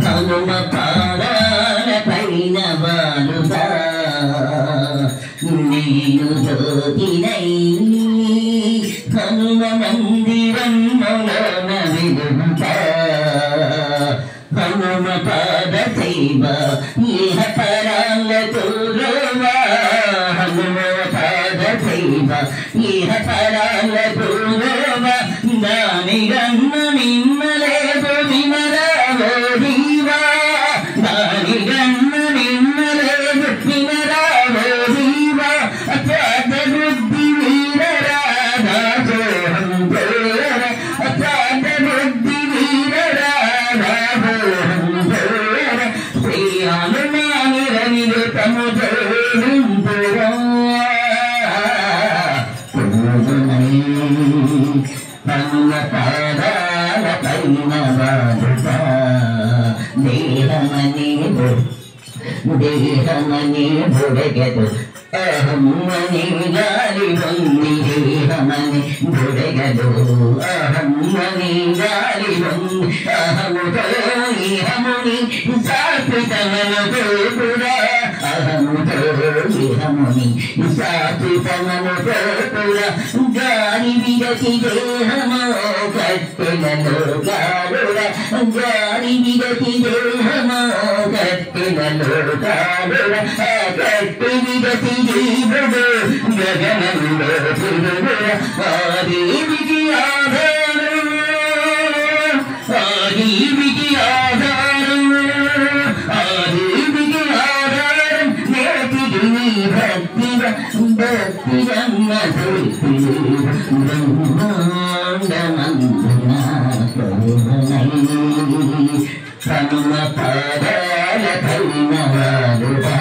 హనుమ పాదాల పైన బాలుగా నేను దోగినై హనుమ మందిరములోన విలుంటా హనుమ పాద సేవ ఇహ పరాలకు రోవా హనుమ పాద సేవ ఇహ పరాలకు రోవా దాని గన్న నిమ్మలేదు వినరావో జీవా దాని గన్న నిమ్మలేదు వినరావో జీవా అత్యాత బుద్ధి వీరరాధా సోహం జోర అత్యాత బుద్ధి వీరరాధా సోహం జోర శ్రీ హనుమాని రవితము జోరింపురా హనుమ పాదాల పైన బాలుగా దేహమని బుడగదు అహమ్మని గాలి వంది దేహమని బుడగదు అహమ్మని గాలి వంది అహముతో ఇహముని సాత్వికమను గోపురా అహముతో ఇహముని సాత్వికమను గోపురా గాలి విరచి దేహమో కట్టెలలో కాలురా గాలి విరచి దేహమో కట్టెలలో కాలురా కట్టె విరచి జీవుడు గగనంలో తిరుగురా ఆదేవికి ఆధారం ఆదేవికి ఆధారం ఆదేవికి ఆధారం నేటికి నీ భక్తిగా భక్తిరన్న బ్రహ్మాండమందున కరుణై హనుమ పాదాల పైన వాలుగా